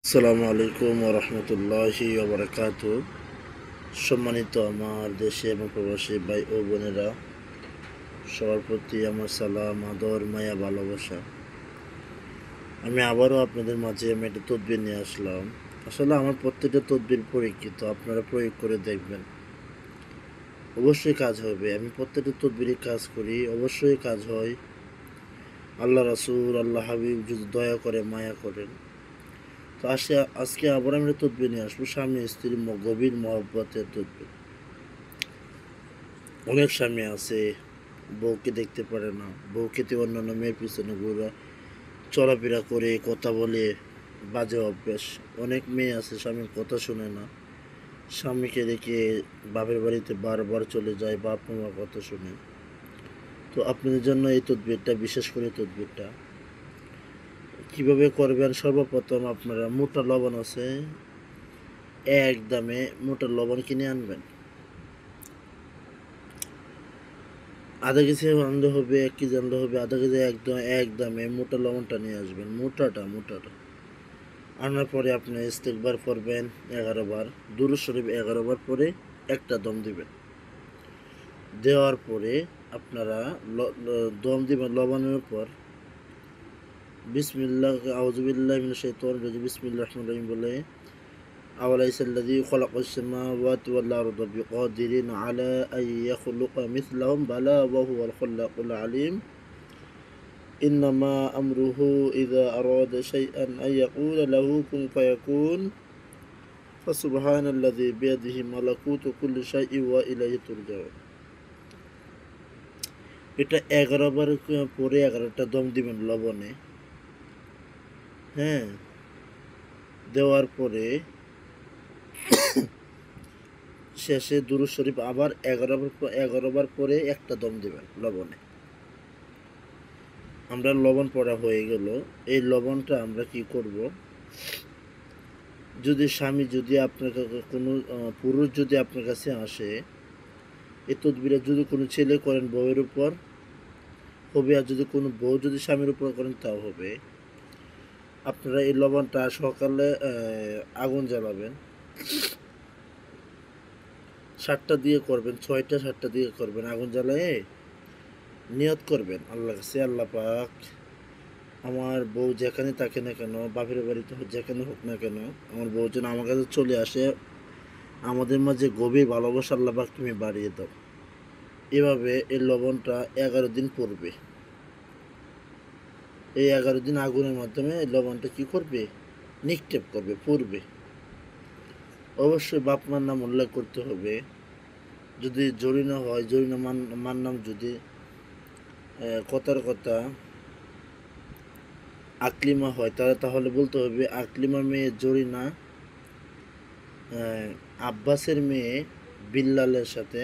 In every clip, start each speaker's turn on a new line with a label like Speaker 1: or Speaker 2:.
Speaker 1: আসসালামু আলাইকুম রহমতুল্লাহি ওবরাকাত। সম্মানিত আমার দেশে এবং প্রবাসী ভাই ও বোনেরা, সবার প্রতি আমার সালাম, আদর, মায়া, ভালোবাসা। আমি আবারও আপনাদের মাঝে একটা তদবির নিয়ে আসলাম। আসলে আমার প্রত্যেকটা তদবির পরীক্ষিত, আপনারা প্রয়োগ করে দেখবেন, অবশ্যই কাজ হবে। আমি প্রত্যেকটা তদবিরই কাজ করি, অবশ্যই কাজ হয়। আল্লাহ রাসূল, আল্লাহ হাবিব যদি দয়া করে, মায়া করেন। তো আজকে আবার আমি তদবির নিয়ে আসবো, স্বামী স্ত্রীর গভীর মহব্বতের তদবির। অনেক স্বামী আছে বউকে দেখতে পারে না, বউকে অন্যান্য মেয়ের পিছনে ঘুরে চলাফেরা করে, কথা বলে, বাজে অভ্যাস। অনেক মেয়ে আছে স্বামীর কথা শোনে না, স্বামীকে রেখে বাপের বাড়িতে বারবার চলে যায়, বাপ মামার কথা শুনে। তো আপনাদের জন্য এই তদবিরটা, বিশেষ করে তদবিরটা কীভাবে করবেন। সর্বপ্রথম আপনারা মোটা লবণ আছে, এক দামে মোটা লবণ কিনে আনবেন। আধা কেজি আনলে হবে, 1 কেজি আনলে হবে, আধা কেজি একদম এক দামে মোটা লবণটা নিয়ে আসবেন, মোটাটা আনার পরে আপনি ইস্তেগফার পড়বেন 11 বার, দুরূদ শরীফ 11 বার পরে একটা দম দিবেন। দেওয়ার পরে আপনারা দম দিবেন লবণের উপর। বিসমিল্লাহ, আউযু বিল্লাহি মিনাশ শাইতানির রাজিম, বিসমিল্লাহির রহমানির রহিম বলে, আওয়ালাইসাল্লাযী খালাকাস সামাওয়াতি ওয়াল আরদা বিকাদিরিন আলা আন ইয়াখলুকা মিসলাহুম বালা ওয়া হুয়াল খাল্লাকুল আলিম। ইন্নামা আমরুহু ইযা আরাদা শাইআন আন ইয়াকুলা লাহু কুন ফায়াকুন। ফাসুবহানাল্লাযী বিয়াদিহি মালাকুতু কুল্লি শাইইন ওয়া ইলাইহি তুরজাউন। এটা 11 বার পরে 11টা দম দিবেন লবণে। হ্যাঁ, দেওয়ার পরে শেষে দুরূদ শরীফ আবার 11 বার পরে একটা দম দিবেন লবণে। আমরা লবণ পড়া হয়ে গেল। এই লবণটা আমরা কি করব, যদি স্বামী, যদি আপনার কোনো পুরুষ যদি আপনার কাছে আসে, এই তদবিরে যদি কোনো ছেলে করেন বউয়ের উপর হবে, আর যদি কোনো বউ যদি স্বামীর উপর করেন তাও হবে। আপনারা এই লবণটা সকালে আগুন জ্বালাবেন, 7টা দিয়ে করবেন, 6টা 7টা দিয়ে করবেন। আগুন জ্বালায়ে নিয়ত করবেন আল্লাহর কাছে, আল্লাহ পাক, আমার বউ যেখানে থাকে না কেন, বাপের বাড়িতে যেখানে হোক না কেন, আমার বউ যেন আমার কাছে চলে আসে, আমাদের মাঝে গভীর ভালোবাসা আল্লাহ পাক তুমি বাড়িয়ে দাও। এভাবে এই লবণটা 11 দিন পড়বে। এই 11 দিন আগুনের মাধ্যমে এই লবণটা কী করবে, নিক্ষেপ করবে, পড়বে। অবশ্যই বাপ মার নাম উল্লেখ করতে হবে। যদি জরিনা হয়, জরিনা মার নাম, যদি কথার কথা আকলিমা হয় তাহলে বলতে হবে আকলিমা মেয়ে জরিনা আব্বাসের মেয়ে বিল্লালের সাথে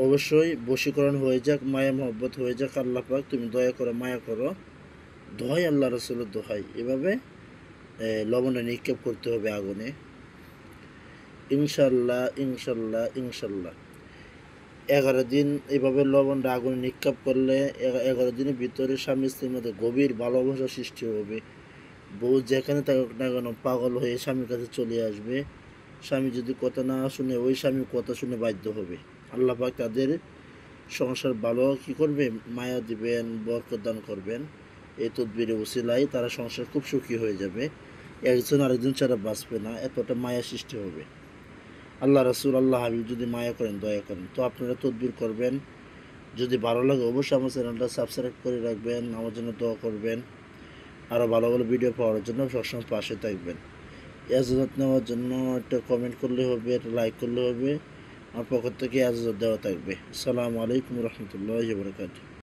Speaker 1: অবশ্যই বশীকরণ হয়ে যাক, মায়া মহব্বত হয়ে যাক। আল্লাহ পাক তুমি দয়া করো, মায়া করো, দোহাই আল্লাহ রসুলের দোহাই। এভাবে লবণে নিক্ষেপ করতে হবে আগুনে। ইনশাল্লাহ ইনশাল্লাহ ইনশাল্লাহ 11 দিন এভাবে লবণটা আগুনে নিক্ষেপ করলে 11 দিনের ভিতরে স্বামী স্ত্রীর মধ্যে গভীর ভালোবাসা সৃষ্টি হবে। বউ যেখানে থাকুক না কেন পাগল হয়ে স্বামীর কাছে চলে আসবে। স্বামী যদি কথা না শুনে, ওই স্বামী কথা শুনে বাধ্য হবে। আল্লাহ পাক তাদের সংসার ভালো কী করবে, মায়া দিবেন, বরকত দান করবেন। এই তদবিরে উসিলায় তারা সংসার খুব সুখী হয়ে যাবে, একজন আরেকজন ছাড়া বাঁচবে না, এতটা মায়া সৃষ্টি হবে। আল্লাহ রাসূল, আল্লাহ হাবিব যদি মায়া করেন, দয়া করেন। তো আপনারা তদবির করবেন। যদি ভালো লাগে অবশ্যই আমার চ্যানেলটা সাবস্ক্রাইব করে রাখবেন, আমার জন্য দোয়া করবেন। আরও ভালো ভালো ভিডিও পাওয়ার জন্য সবসময় পাশে থাকবেন। ইজাজত নেওয়ার জন্য একটা কমেন্ট করলে হবে, একটা লাইক করলে হবে। আমার পক্ষ থেকে ইজাজত দেওয়া থাকবে। আসসালামু আলাইকুম রহমতুল্লাহি ওয়া বারাকাতুহু।